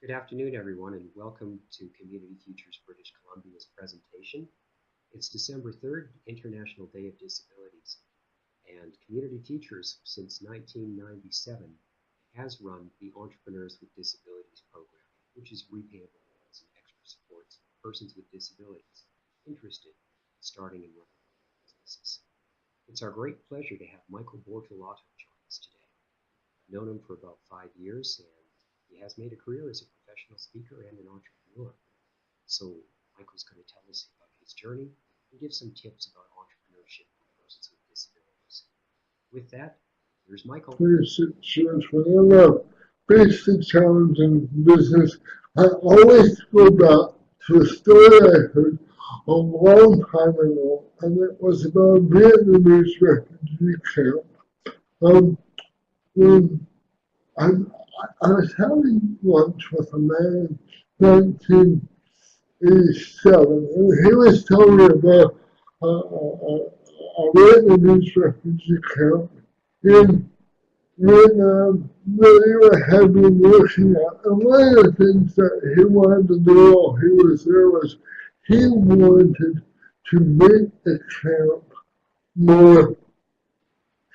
Good afternoon, everyone, and welcome to Community Futures British Columbia's presentation. It's December 3rd, International Day of Disabilities, and Community Futures, since 1997, has run the Entrepreneurs with Disabilities program, which is repayable loans and extra supports for persons with disabilities interested in starting and running businesses. It's our great pleasure to have Michael Bortolotto join us today. I've known him for about 5 years, and he has made a career as a professional speaker and an entrepreneur. So Michael's going to tell us about his journey and give some tips about entrepreneurship for persons with disabilities. With that, here's Michael. Whenever I face the challenge in business, I always go back to a story I heard a long time ago, and it was about a Vietnamese refugee camp. When I was having lunch with a man in 1987, and he was telling me about a Vietnamese refugee camp in Vietnam that had been working at. And one of the things that he wanted to do while he was there was he wanted to make the camp more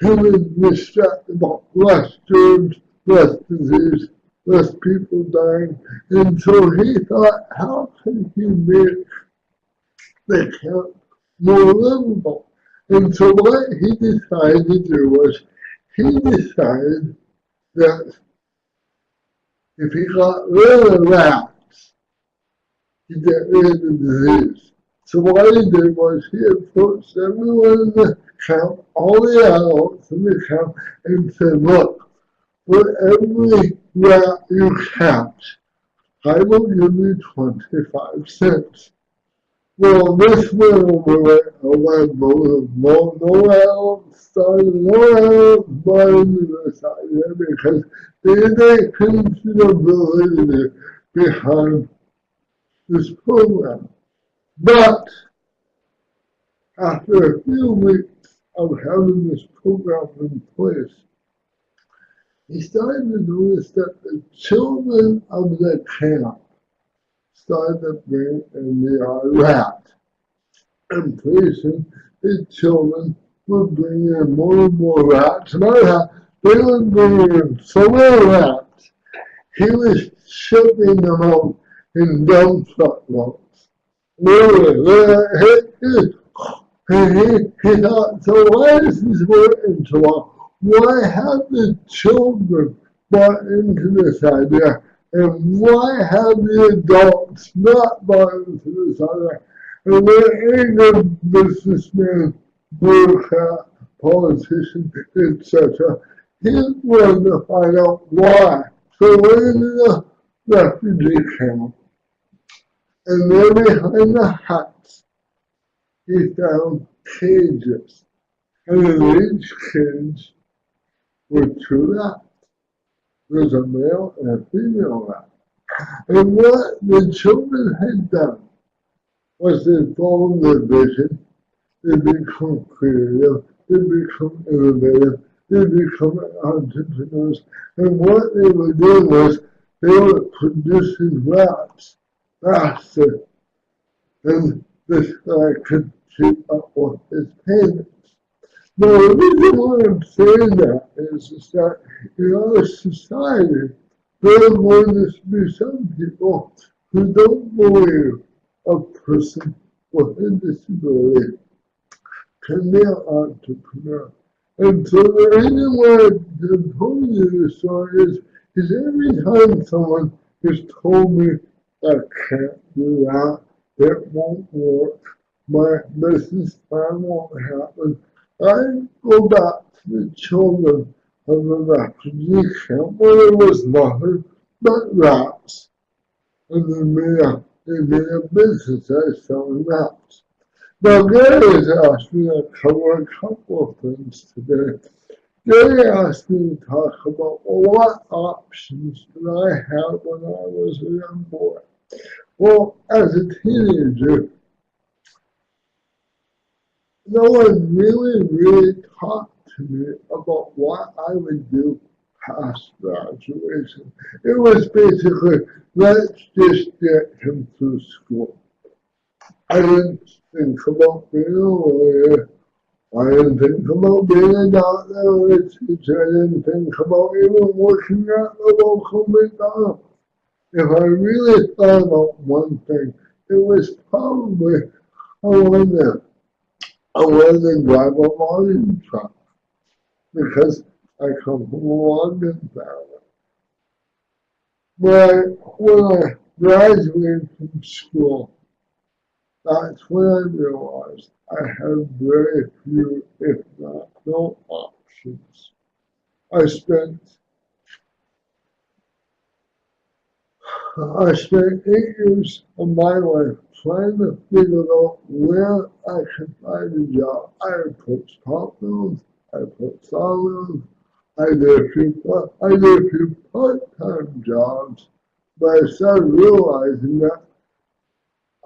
human respectable, less germs, less disease, less people dying. And so he thought, how can he make the camp more livable? And so what he decided to do was he decided that if he got rid of the rats, he'd get rid of the disease. So what he did was he approached everyone in the camp, all the adults in the camp, and said, look, for every rat you catch, I will give you 25 cents. Well, this went over it. No adults started, no adults bought into this idea because they couldn't see the validity behind this program. But after a few weeks of having this program in place, he started to notice that the children of the camp started to bring in the rat. And pretty soon, the children would bring in more and more rats. And they would bring in so many rats, he was shipping them out in dump truck loads. He thought, so why is this working so well? Why have the children bought into this idea? And why have the adults not bought into this idea? And when any good businessman, bureaucrat, politician, etc., he wanted to find out why. So he went into the refugee camp, and there behind the huts, he found cages. And in each cage were two rats. There's a male and a female rat. And what the children had done was they followed their vision, they become creative, they become innovative, they become entrepreneurs. And what they were doing was they were producing rats faster than this guy could keep up with his payments. Now, the reason why I'm saying that is that in our society, there are going to be some people who don't believe a person with a disability can be an entrepreneur. And so the reason why I'm telling you this story is every time someone has told me I can't do that, it won't work, my business plan won't happen, I go back to the children of the refugee camp where there was nothing but rats. And they made a business out of selling rats. Now Gary has asked me to cover a couple of things today. Gary asked me to talk about, well, what options did I have when I was a young boy? Well, as a teenager, no one really talked to me about what I would do past graduation. It was basically, let's just get him through school. I didn't think about being a lawyer. I didn't think about being a doctor or a teacher. I didn't think about even working at the local McDonald's. If I really thought about one thing, it was probably I wanted to drive a logging truck because I come from a logging family. When I graduated from school, that's when I realized I had very few, if not no options. I spent I spent 8 years of my life trying to figure out where I could find a job. I approached hospitals, I approached salaries, I did a few part-time jobs, but I started realizing that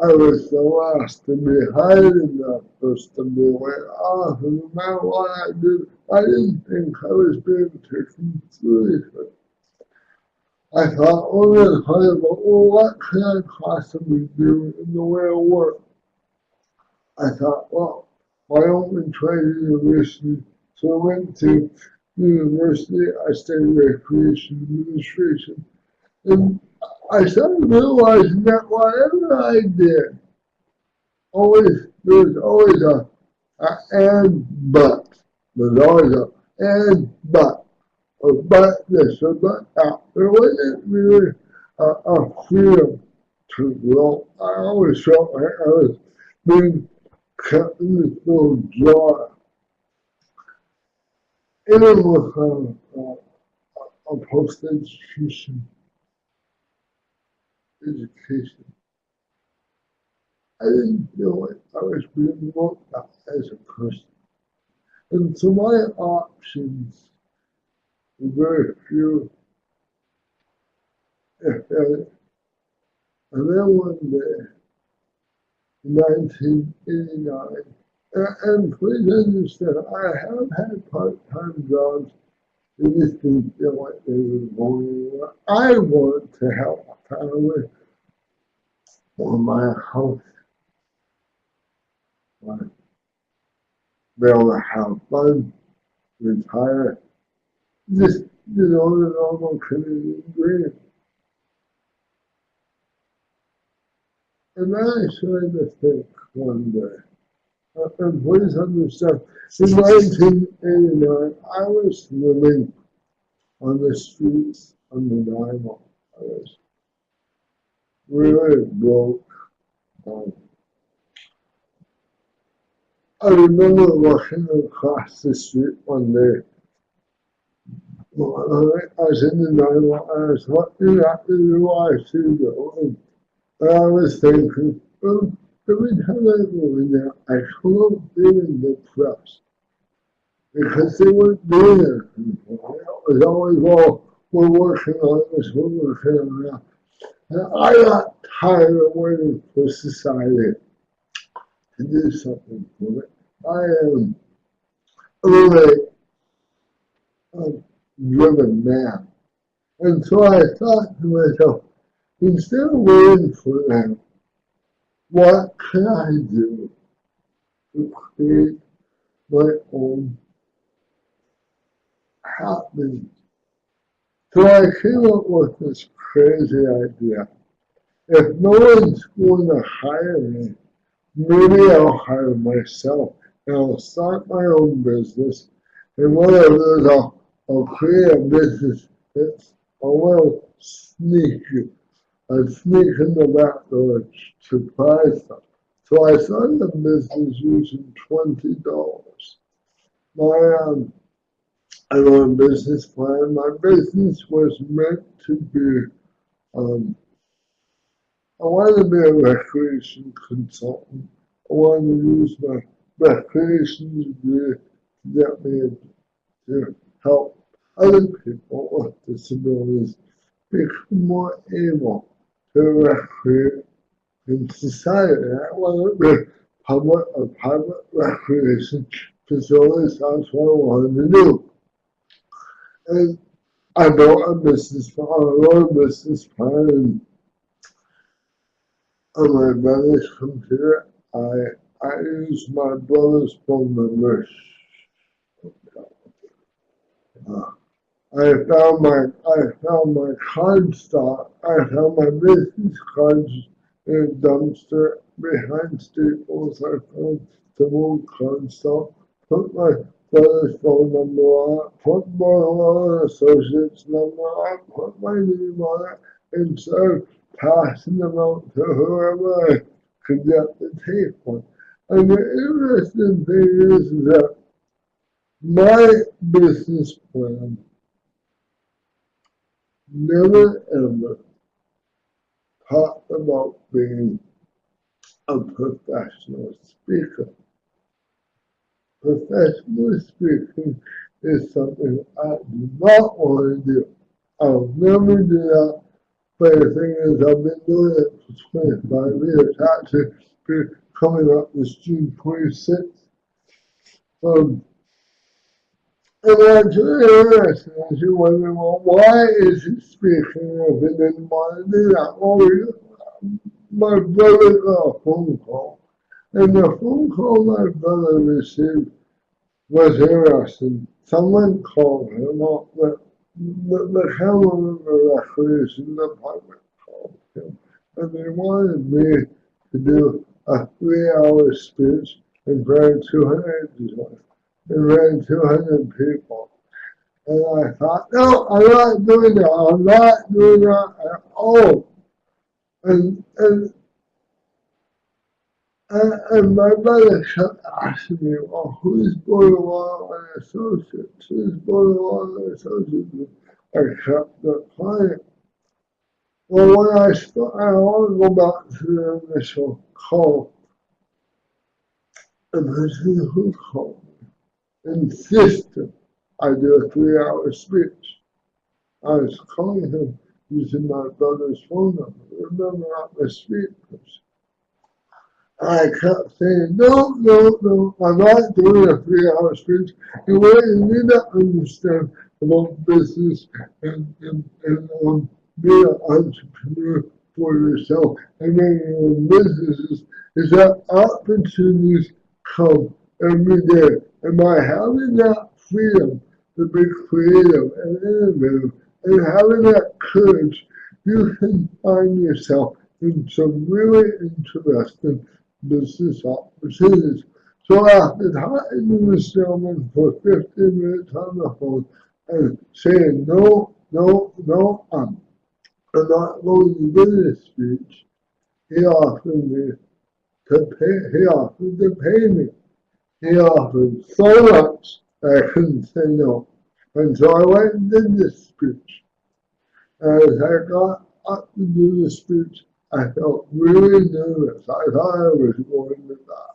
I was the last to be hired and the first to be laid off. And no matter what I did, I didn't think I was being taken seriously. I thought only hard about, well, what can I possibly do in the way of work? I thought, well, why don't we try university? So I went to university, I studied recreation administration, and I started realizing that whatever I did, there was always a and but. There's always a and but. Or but this or but that. There wasn't really a freedom to grow. I always felt like I was being kept in this little jar. Even with a education, I didn't feel like I was being looked at as a person. And so my options were very few, if any. And then one day, in 1989, and please understand, I have had part-time jobs. They just didn't feel like they were going anywhere. I want to help a family or my house, be able to have fun, retire, just, the normal Canadian dream. And then I started to think one day, and please understand, in 1989, I was living on the streets on the Nile. I was really broke. Um, I remember walking across the street one day. I was in the Nile, and I was looking at the UIC building, and I was thinking, well, every time I go in there, I come out feeling depressed because they weren't doing anything. It was always, well, we're working on this, we're working on that. And I got tired of waiting for society to do something for me. I am really a driven man. And so I thought to myself, instead of waiting for them, what can I do to create my own happiness? So I came up with this crazy idea. If no one's going to hire me, maybe I'll hire myself and I'll start my own business. And what I'll do is I'll create a business that's a little sneaky. I sneak in the back door to buy stuff. So I started a business using $20. I wrote a business plan. My business was meant to be, I wanted to be a recreation consultant. I wanted to use my recreation degree to get me to help other people with disabilities become more able to recreate in society. I want to be public or private recreation facilities. That's what I wanted to do. And I built a business plan. I wrote a business plan on my brother's computer. I use my brother's phone number. Uh, I found my card stock. I found my business cards in a dumpster behind Staples. I found some old card stock. Put my brother's phone number on it. Put my associate's number on it. Put my name on it. And started passing them out to whoever I could get the tape on. And the interesting thing is that my business plan never ever talked about being a professional speaker. Professional speaking is something I do not want to do. I'll never do that. But the thing is, I've been doing it for 25 years. Actually, coming up this June 26th. Um, and that's really interesting. As you wonder, well, why is he speaking if he didn't want to do that? Well, my brother got a phone call, and the phone call my brother received was interesting. Someone called him up, the camera recreation department called him, and they wanted me to do a 3 hour speech in front of 200, in front of 200 people. And I thought, no, I'm not doing that. I'm not doing that at all. And and my brother kept asking me, well, who's Bortolotto and Associates? Who's Bortolotto and Associates? I kept replying. Well, I want to go back to the initial call. The person who called me insisted I do a 3 hour speech. I was calling him using my brother's phone number. Remember, I'm a street person. I kept saying, no, no, no, I'm not doing a 3 hour speech. And what you need to understand about business and being an entrepreneur for yourself and running your own businesses is that opportunities come every day. And by having that freedom to be creative and innovative and having that courage, you can find yourself in some really interesting business opportunities. So after talking to this gentleman for 15 minutes on the phone and saying, no, no, no, I'm not going to do this speech, he offered me he offered to pay me. He offered so much that I couldn't say no. And so I went and did this speech. As I got up to do the speech, I felt really nervous. I thought I was going to die.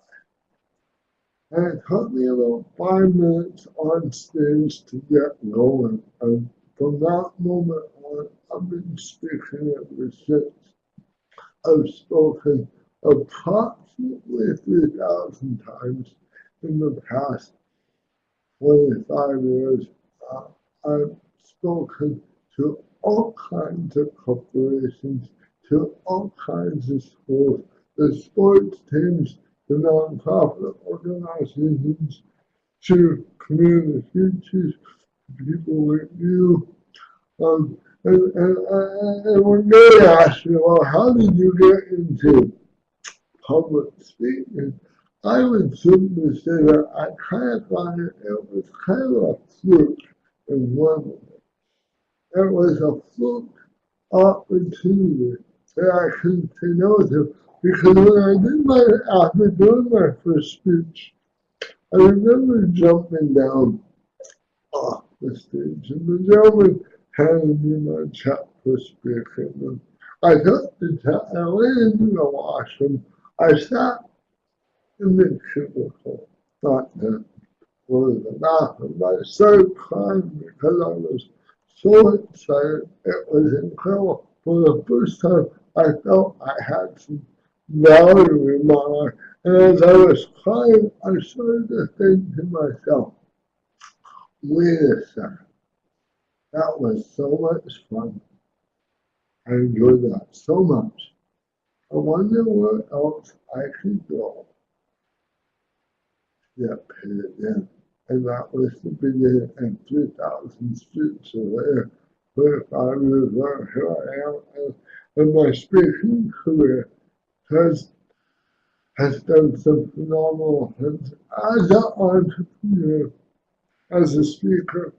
And it took me about 5 minutes on stage to get going. And from that moment on, I've been speaking ever since. I've spoken approximately 3,000 times in the past 25 years. Uh, I've spoken to all kinds of corporations, to all kinds of schools, the sports teams, the nonprofit organizations, to community teachers, people like you. And when they ask me, well, how did you get into public speaking? I would simply say that I kind of got it was kind of a fluke in one way. It was a fluke opportunity that I couldn't say no to because when I did after doing my first speech, I remember jumping down off the stage and the gentleman handed me my check for speaking. And I took the check and I went into the washroom. I sat in the cubicle, not that was the bathroom, but I started crying because I was so excited. It was incredible. For the first time, I felt I had some value in my life. And as I was crying, I started to think to myself, wait a second, that was so much fun. I enjoyed that so much. I wonder where else I could go to get paid again. And that was the beginning and 3,000 streets away. 5 years later, here I am. And my speaking career has has done some phenomenal things as an entrepreneur, as a speaker.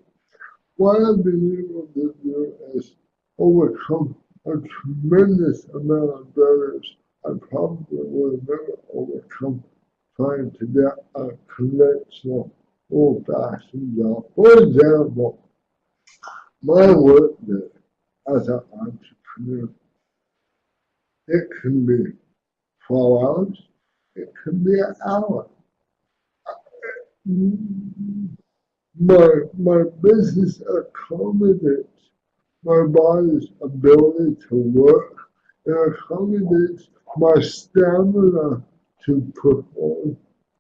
What I've been able to do is overcome a tremendous amount of barriers I probably would have never overcome trying to get a conventional old-fashioned job. For example, my work day as an entrepreneur, it can be 12 hours, it can be an hour. My business accommodates my body's ability to work. It accommodates my stamina to perform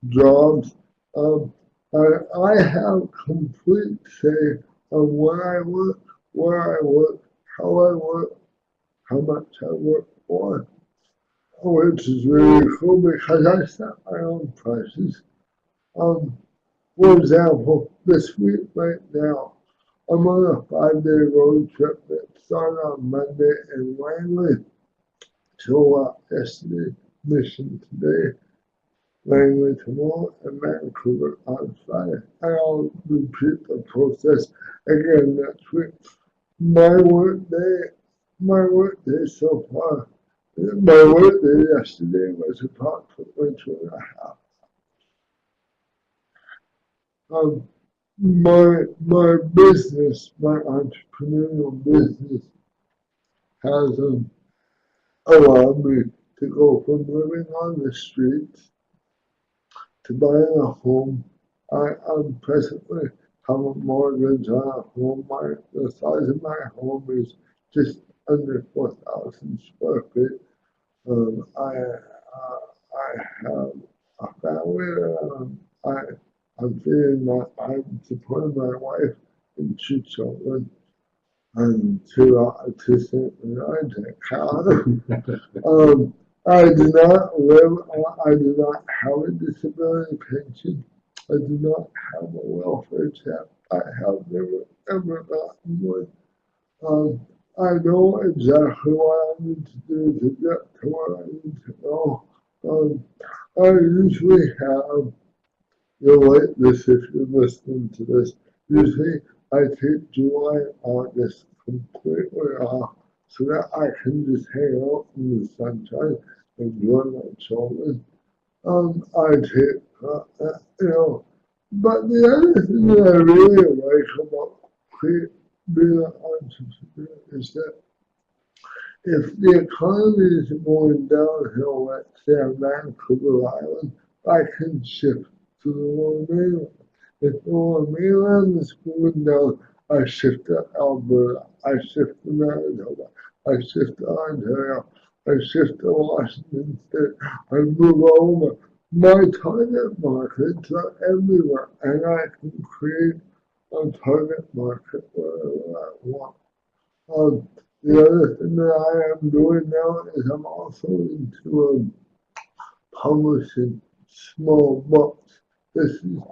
jobs. Um, I have complete say on when I work, where I work, how I work, how much I work for, which is really cool because I set my own prices. Um, for example, this week right now, I'm on a 5 day road trip that started on Monday in Langley to yesterday, Mission today, Langley tomorrow, and Vancouver on Friday. And I'll repeat the process again next week. My work day, my work day so far, my work day yesterday was approximately 2.5. Um, my business, my entrepreneurial business has allowed me to go from living on the streets to buying a home. I'm presently have a mortgage on a home. The size of my home is just under 4,000 square feet. I have a family. I'm supporting my wife and 2 children and two St. account. I do not live, I do not have a disability pension. I do not have a welfare check. I have never ever gotten one. Um, I know exactly what I need to do to get to where I need to go. Um, I usually have, you'll like this if you're listening to this, usually I take July and August completely off so that I can just hang out in the sunshine and enjoy my children. I take, but the other thing that I really like about being an entrepreneur is that if the economy is going downhill, let's say on Vancouver Island, I can shift to the Lower Mainland. If the Lower Mainland is going down, I shift to Alberta, I shift to Manitoba, I shift to Ontario, I shift to Washington State, I move over. My target markets are everywhere, and I can create a target market wherever I want. Um, the other thing that I am doing now is I'm also into publishing small books. This is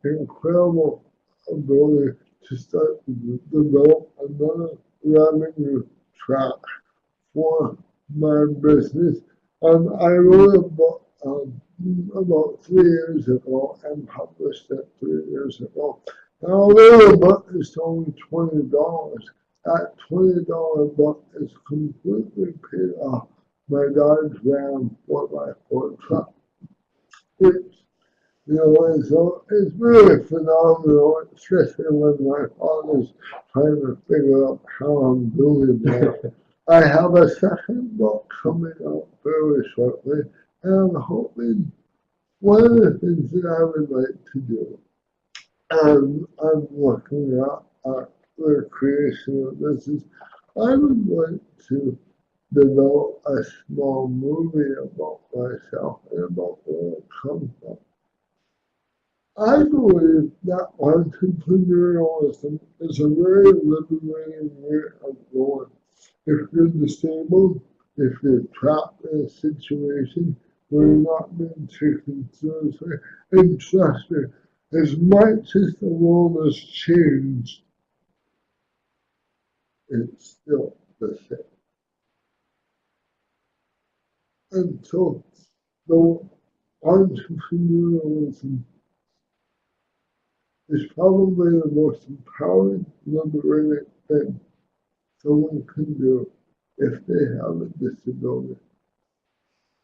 incredible ability to start to develop another revenue track for my business. I wrote a book about 3 years ago and published it 3 years ago. Now, although the book is only $20, that $20 book is completely paid off my Dodge Ram 4x4 truck, which, it's really phenomenal, especially when my father's trying to figure out how I'm doing that. I have a second book coming out very shortly, and I'm hoping one of the things that I would like to do, I'm looking at the creation of this is I would like to develop a small movie about myself and about where I come from. I believe that entrepreneurialism is a very liberating way of going. If you're disabled, if you're trapped in a situation where you're not being taken seriously. And trust me, as much as the world has changed, it's still the same. And so the entrepreneurialism is probably the most empowering, liberating thing someone can do if they have a disability.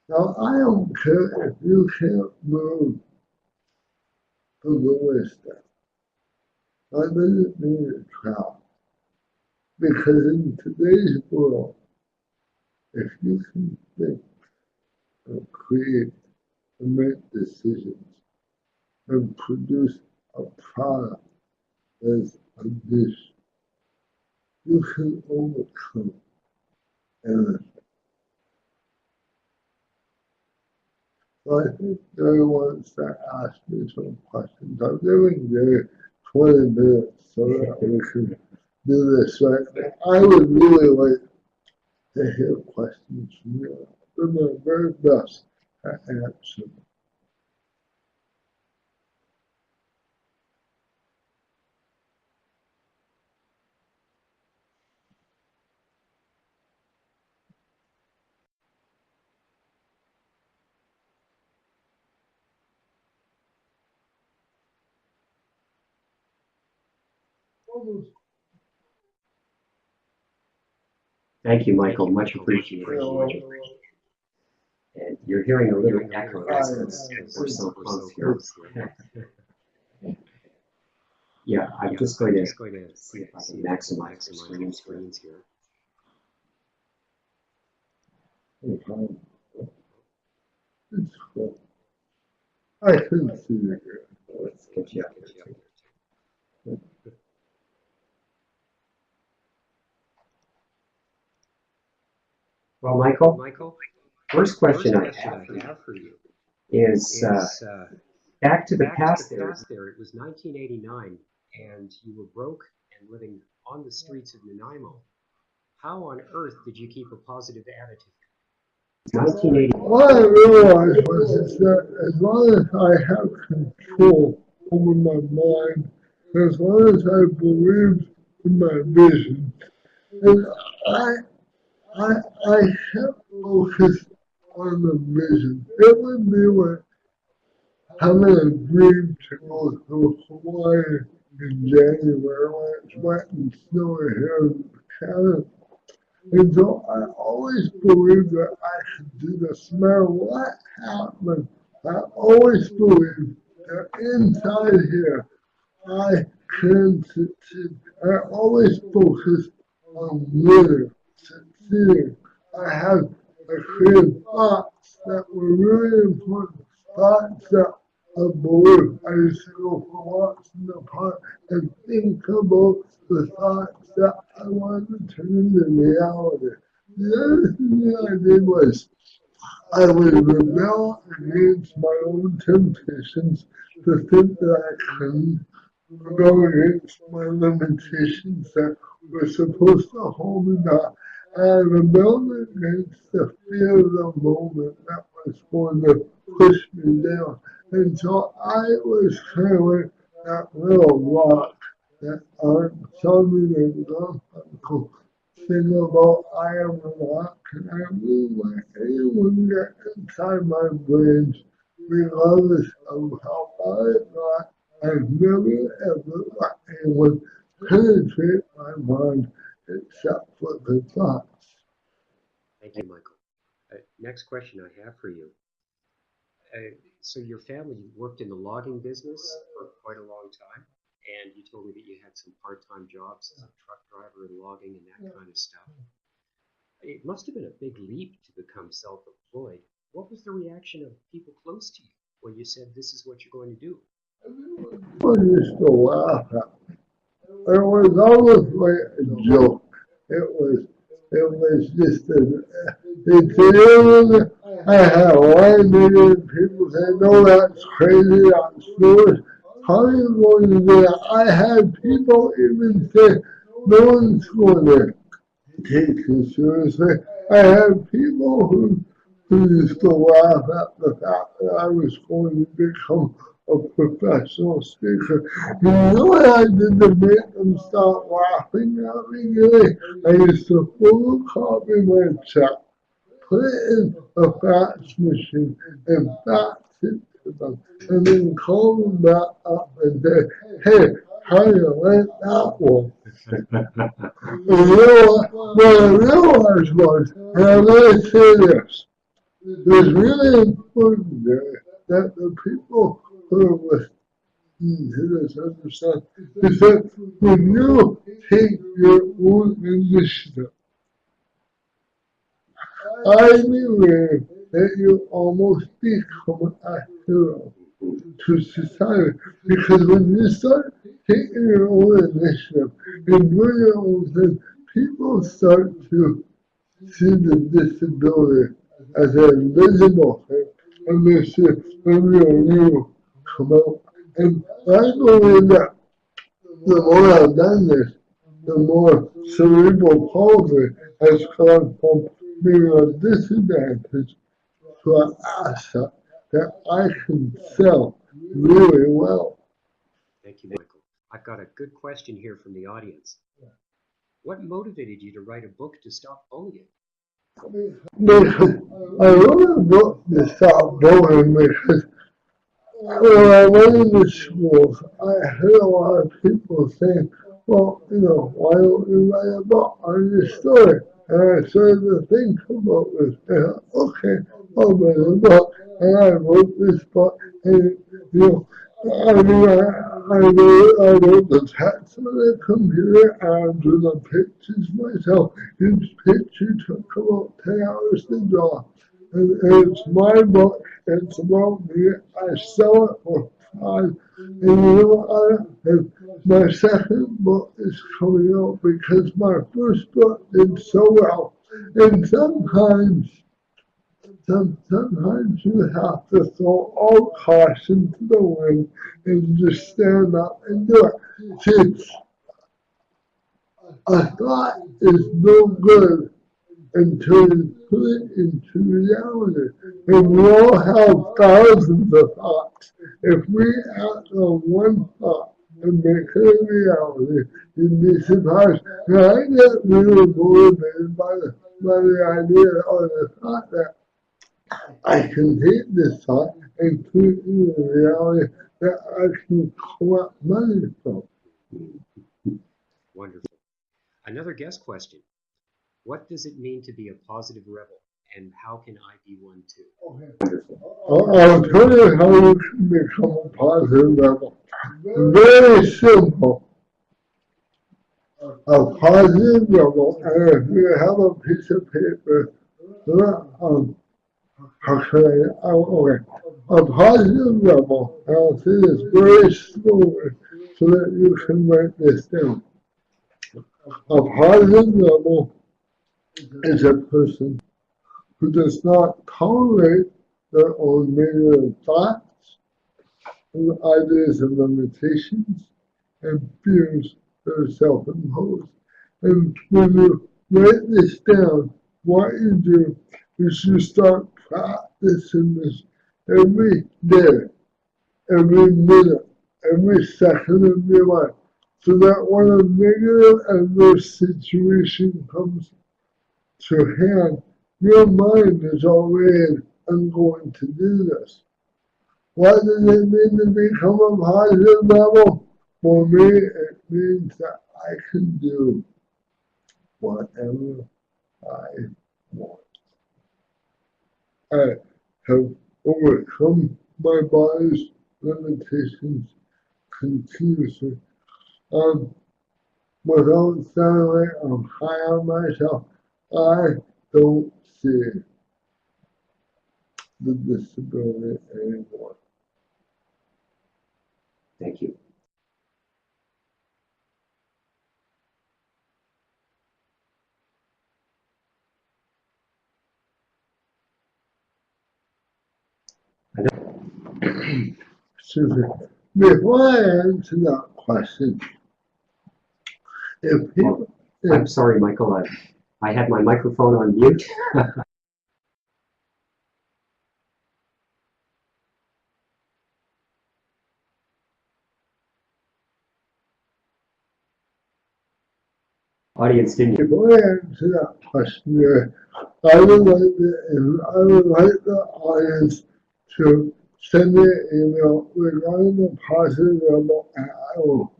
Now, I don't care if you can't move from the waist down. That doesn't mean you're trapped. Because in today's world, if you can think and create and make decisions and produce a product as a dish, you can overcome anything. So I think Gary wants to ask me some questions. I'm giving Gary 20 minutes so that we can do this right. I would really like to hear questions from you. I'll do my very best to answer them. Thank you, Michael. Much appreciated. And you're hearing a little echo because we're so close here. Yeah, I'm just going to see if I can maximize the screens here. It's cool. I can see it here. Let's get you up here. Well, Michael, first question I have for you is back to the past there. It was 1989, and you were broke and living on the streets of Nanaimo. How on earth did you keep a positive attitude? 1980. What I realized was that as long as I have control over my mind, as long as I believe in my vision, and I kept focused on the vision. It would be like having a dream to go to Hawaii in January when it's wet and snowy here in Canada. And so I always believed that I could do this no matter what happened. I always believed that inside here I can succeed. I always focused on winning, succeeding. I had created thoughts that were really important, thoughts that I believed. I used to go for walks in the park and think about the thoughts that I wanted to turn into reality. The other thing that I did was I would rebel against my own temptations to think that I couldn't rebel against my limitations that were supposed to hold me back. And I rebelled against the fear of the moment that was going to push me down. And so I was kind of like that little rock that Simon and Garfunkel sing about I am a rock, and I really want anyone get inside my brains, regardless of how far it got. I've never ever let anyone penetrate my mind except for the thoughts. Thank you, Michael. Next question I have for you. So your family worked in the logging business for quite a long time, and you told me that you had some part-time jobs as a truck driver and logging and that kind of stuff. It must have been a big leap to become self-employed. What was the reaction of people close to you when you said this is what you're going to do? Everyone used to laugh at me. It was always like a joke. It was just it's I had 1 million people say, no, that's crazy, that's foolish. How are you going to do that? I had people even say, no one's going there. take it seriously. I had people who used to laugh at the fact that I was going to become a professional speaker. You know what I did to make them stop laughing at me? Really? I used to photocopy my check, put it in a fax machine, and fax it to them, and then call them back up and say, hey, how do you like that one? And you know what I realized was, and I'm going to say this, it's really important that the people who are listening to this understand is that when you take your own initiative, I believe that you almost become a hero to society. Because when you start taking your own initiative and doing your own thing, people start to see the disability as an invisible thing, and they see the real you come out. And I believe that the more I've done this, the more cerebral palsy has gone from being a disadvantage to an asset that I can sell really well. Thank you, Michael. I've got a good question here from the audience. What motivated you to write a book to stop bullying? Because I wrote a book to stop bullying because when I went into schools, I heard a lot of people saying, well, why don't you write a book on your story? And I started to think about this. And okay, I'll write a book. And I wrote this book. And, I wrote the text on the computer and I drew the pictures myself. Each picture took about 10 hours to draw. And it's my book. It's about me. I sell it for five. And and my second book is coming out because my first book did so well. And sometimes you have to throw all caution to the wind and just stand up and do it. See, a thought is no good until you put it into reality. And we all have thousands of thoughts. If we act on one thought and make it a reality, you'd be surprised. Now, I get really motivated by the idea or the thought that I can take this thought and put it into a reality that I can collect money from. Wonderful. Another guest question. What does it mean to be a positive rebel, and how can I be one too? I'll tell you how you can become a positive rebel. Very simple. A positive rebel, and if you have a piece of paper, how can okay. A positive rebel, and I'll say this very slowly so that you can write this down. A positive rebel is a person who does not tolerate their own negative thoughts, ideas and limitations, and fears that are self-imposed. And when you write this down, what you do is you start practicing this every day, every minute, every second of your life, so that when a negative adverse situation comes to hand, your mind is already, I'm going to do this. What does it mean to become a positive rebel? For me, it means that I can do whatever I want. I have overcome my body's limitations continuously. Without sounding like I'm high on myself, I don't see the disability anymore. Thank you. Excuse me. Before I answer that question, if people, I'm sorry, Michael. I had my microphone on mute. Audience didn't. Before I answer that question, I would like the audience to send me an email regarding the positive rebel, and I will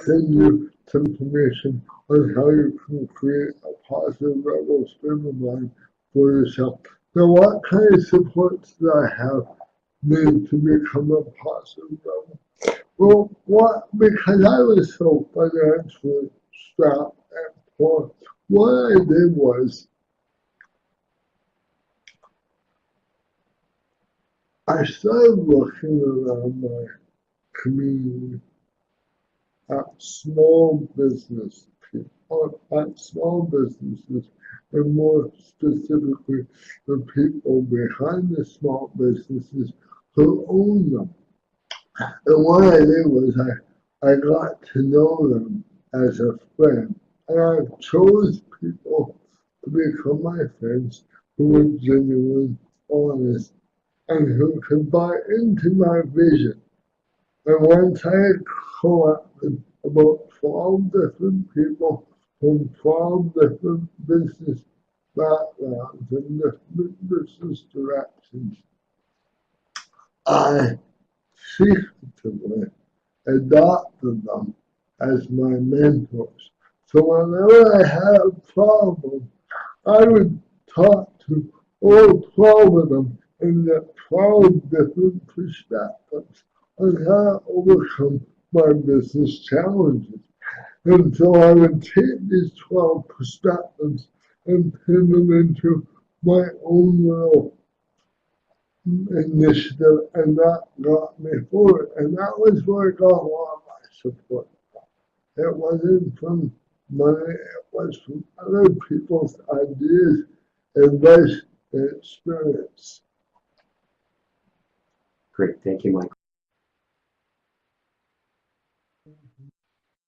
send you some information on how you can create a positive rebel stream of mind for yourself. Now, what kind of supports do I have needed to become a positive rebel? Well, because I was so financially strapped and poor, what I did was I started looking around my community at small business people, at small businesses, and more specifically, the people behind the small businesses who own them. And what I did was I got to know them as a friend. And I chose people to become my friends who were genuine, honest, and who could buy into my vision. And once I had collected about 12 different people from 12 different business backgrounds and different business directions, I secretively adopted them as my mentors. So whenever I had a problem, I would talk to all 12 of them and get 12 different perspectives on how to overcome my business challenges. And so I would take these 12 perspectives and pin them into my own little initiative, and that got me forward. And that was where I got a lot of my support. It wasn't from money, it was from other people's ideas, advice, and experience. Great, thank you, Michael.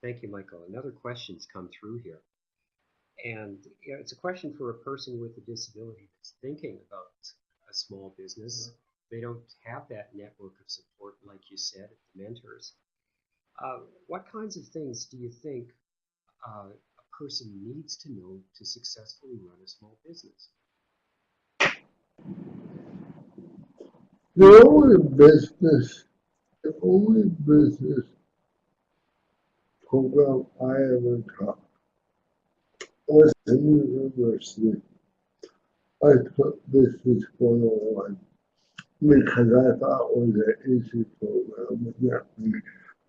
Thank you, Michael. Another question's come through here. And it's a question for a person with a disability that's thinking about a small business. They don't have that network of support, like you said, the mentors. What kinds of things do you think a person needs to know to successfully run a small business? The only business, the only business program I ever taught was in university. I took business 101 because I thought it was an easy program and that me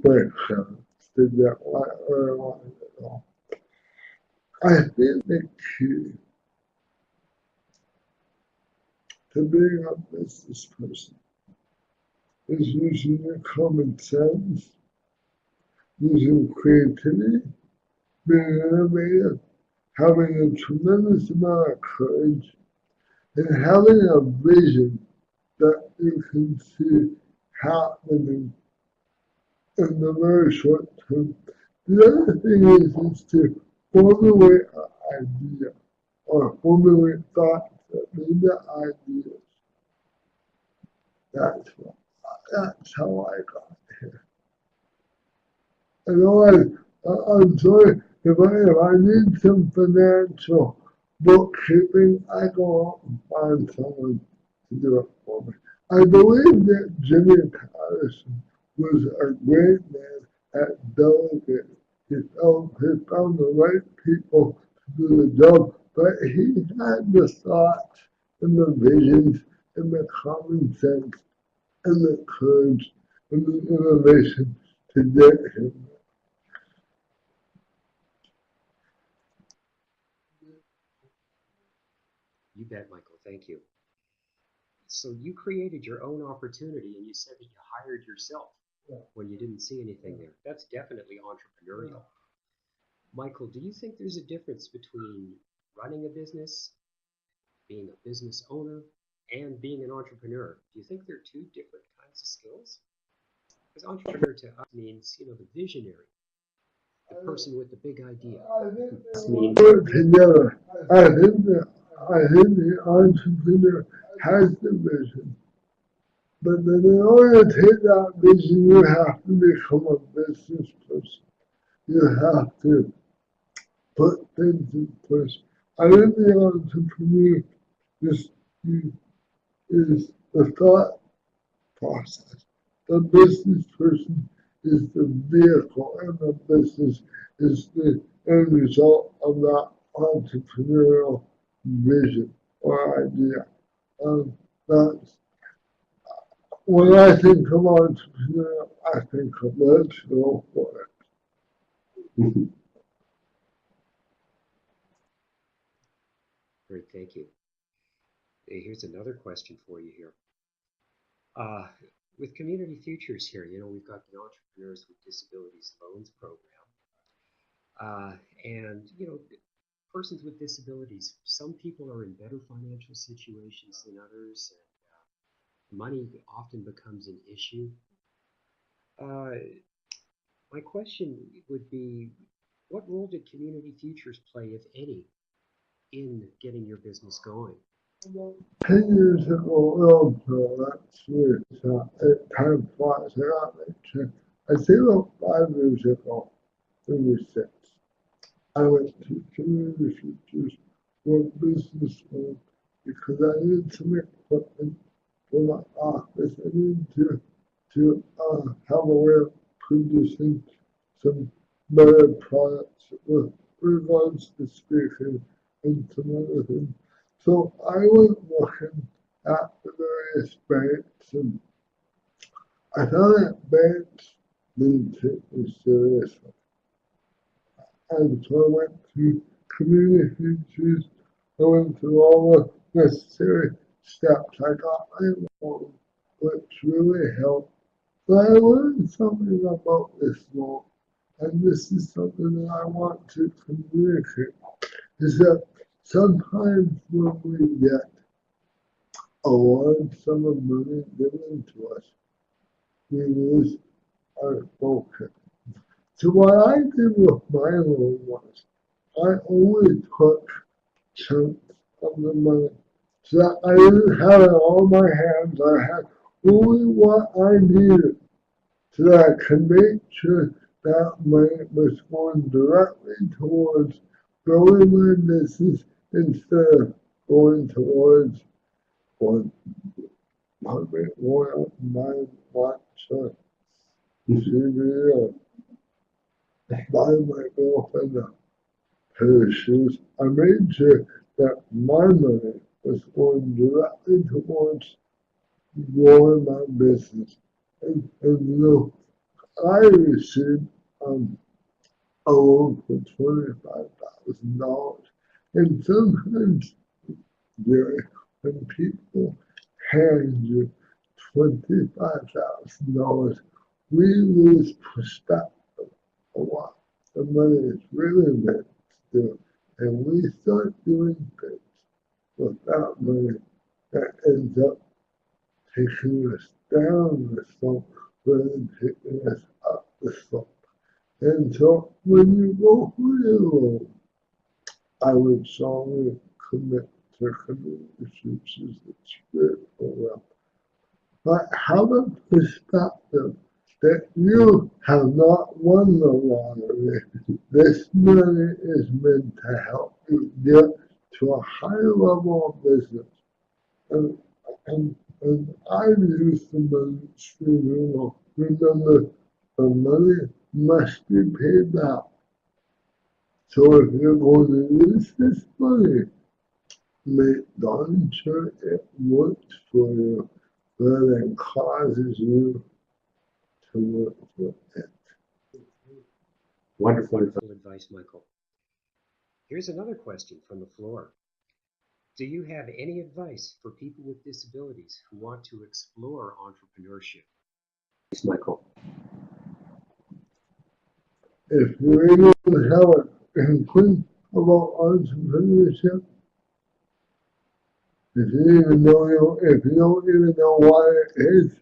breakdowns to get where I wanted to go. I think the key to being a business person is using your common sense, using creativity, being innovative, having a tremendous amount of courage, and having a vision that you can see happening in the very short term. The other thing is to formulate an idea or formulate thoughts that lead to ideas. That's what, that's how I got here. I'm sorry if I need some financial bookkeeping, I go out and find someone to do it for me. I believe that Jimmy Patterson was a great man at delegating. He found the right people to do the job, but he had the thoughts and the visions and the common sense and the courage and the innovation to get him. You bet, Michael. Thank you. So you created your own opportunity and you said that you hired yourself when you didn't see anything there. That's definitely entrepreneurial. Michael, do you think there's a difference between running a business, being a business owner, and being an entrepreneur? Do you think they're two different kinds of skills? Because entrepreneur to us means, the visionary, the person with the big idea. Put together. I think the entrepreneur has the vision, but then in order to take that vision, you have to become a business person. You have to put things in place. I think the entrepreneur is, is the thought process. The business person is the vehicle, and the business is the end result of that entrepreneurial vision or idea. That's when I think of entrepreneurial, I think of let's go for it. Great, thank you. Here's another question for you here. With Community Futures here, we've got the Entrepreneurs with Disabilities Loans Program. And, persons with disabilities, some people are in better financial situations than others, and money often becomes an issue. My question would be, what role did Community Futures play, if any, in getting your business going? 10 years ago, that's weird. So time flies. I say about 5 years ago, maybe 6, I went to Community Futures for business loan because I needed some equipment for my office. I needed to have a way of producing some better products with regards to speaking and some other things. So I was looking at the various banks, and I found that banks didn't take me seriously. And so I went to Community Futures. I went through all the necessary steps. I got my loan, which really helped. But I learned something about this loan, and this is something that I want to communicate, is that sometimes when we get a large sum of money given to us, we lose our focus. So what I did with my loan was I only took chunks of the money so that I didn't have it all in my hands. I had only what I needed so that I could make sure that money was going directly towards growing my business instead of going towards one going my watch TV, buy my girlfriend a pair of shoes. I made sure that my money was going directly towards growing my business. And I received a loan for $25,000. And sometimes, Jerry, when people hand you $25,000, we lose perspective of what the money is really meant to do. And we start doing things with that money that ends up taking us down the slope rather than taking us up the slope. And so when you go for your loan, I would strongly commit to Community Futures Spirit Program. But have a perspective that you have not won the lottery. This money is meant to help you get to a higher level of business. And, and I've used the money extremely well. Remember, the money must be paid back. So if you're going to use this money, make darn sure it works for you rather than causes you to work for it. Wonderful advice, Michael. Here's another question from the floor. Do you have any advice for people with disabilities who want to explore entrepreneurship? Yes, Michael. If you even have an inkling about entrepreneurship, if you don't even know what it is,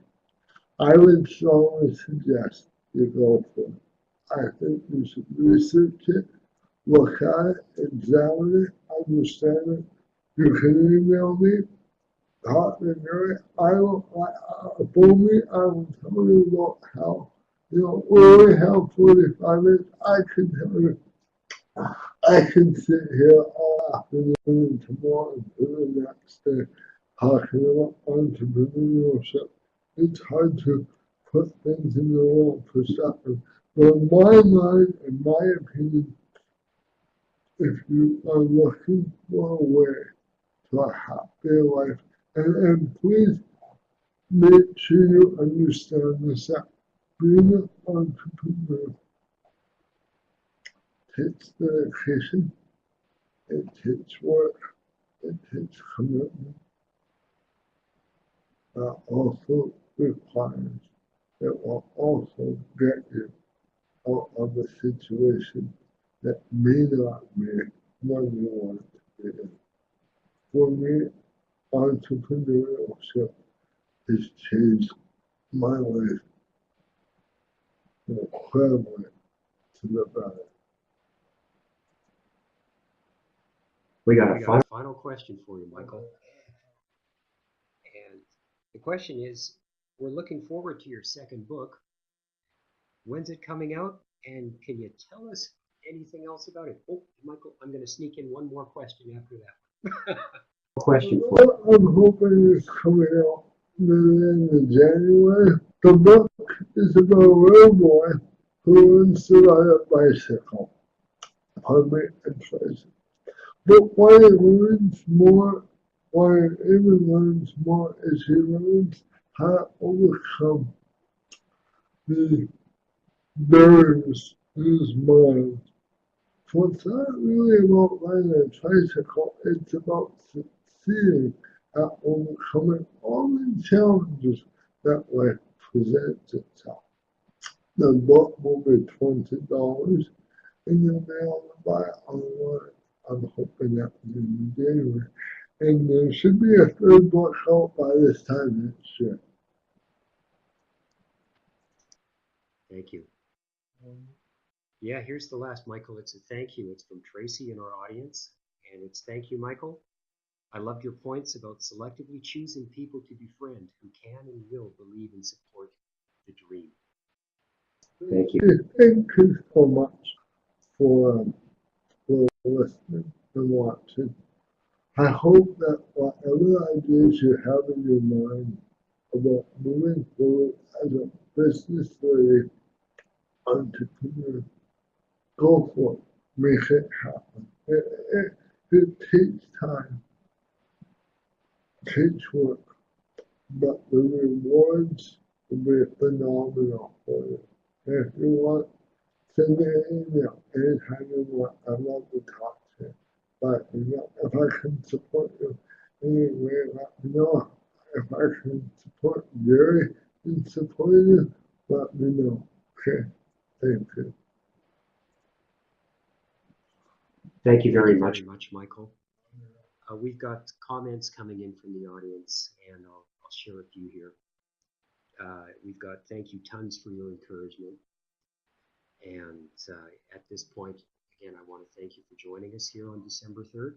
I would strongly suggest you go for it. I think you should research it, look at it, examine it, understand it. You can email me, talk to me. For me, I will tell you about how, we only have 45 minutes. I can tell you, I can sit here all afternoon and tomorrow and through the next day talking about entrepreneurship. It's hard to put things in the wrong perspective. But in my mind, in my opinion, if you are looking for a way to a happier life, and please make sure you understand this, that being an entrepreneur takes dedication, it takes work, it takes commitment. That also requires, it will also get you out of a situation that may not be one you want to be in. For me, entrepreneurship has changed my life incredibly to the better. We got a final question for you, Michael. And the question is, we're looking forward to your second book. When's it coming out? And can you tell us anything else about it? Oh, Michael, I'm going to sneak in one more question after that. Question for you. I'm hoping it's coming out in the end of January. The book is about a little boy who learns to ride a bicycle. Public and pleasant. But why it even learns more is he learns how to overcome the barriers in his mind. So it's not really about riding a tricycle, it's about succeeding at overcoming all the challenges that life presents itself. The book will be $20 and you'll be able to buy it online. I'm hoping that in January. And there should be a third book out by this time next year. Thank you. Yeah, here's the last, Michael. It's a thank you. It's from Tracy in our audience. And it's thank you, Michael. I loved your points about selectively choosing people to befriend who can and will believe and support the dream. Thank you. Thank you so much for listening and watching. I hope that whatever ideas you have in your mind about moving forward as a business lady, entrepreneur, go for it, make it happen. It takes time, takes work, but the rewards will be phenomenal for you. If you want, send me an email anytime you want. I'd love to talk to you. But if I can support you anyway, let me know. If I can support Gary in supporting you, let me know. Okay, thank you. Thank you very much, Michael. We've got comments coming in from the audience, and I'll share a few here. We've got thank you tons for your encouragement. And at this point, again, I want to thank you for joining us here on December 3rd.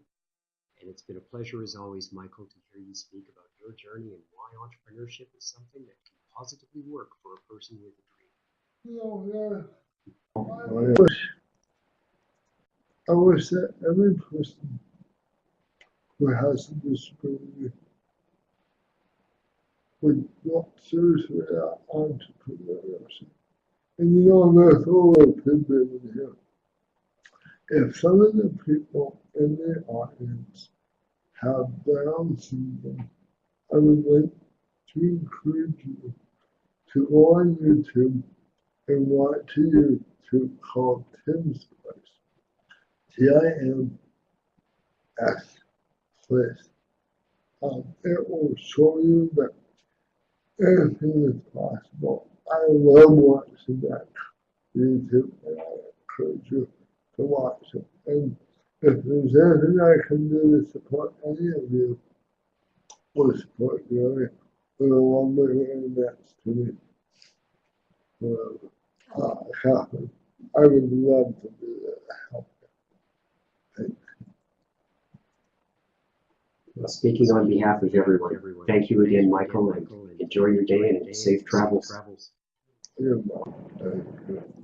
And it's been a pleasure, as always, Michael, to hear you speak about your journey and why entrepreneurship is something that can positively work for a person with a dream. I wish that every person who has a disability would look seriously at entrepreneurship. And there's a little tidbit in here. If some of the people in the audience have Down syndrome, I would like to encourage you to go on YouTube and watch a YouTube called Tim's Place. TIMS Place. It will show you that anything is possible. I love watching that YouTube and I encourage you to watch it. And if there's anything I can do to support any of you, or support Gary, with a lovely man next to me, Catherine. I would love to do that. Well, speaking on behalf of everyone, thank you again, Michael, and enjoy your day and safe travels. You're welcome. Thank you.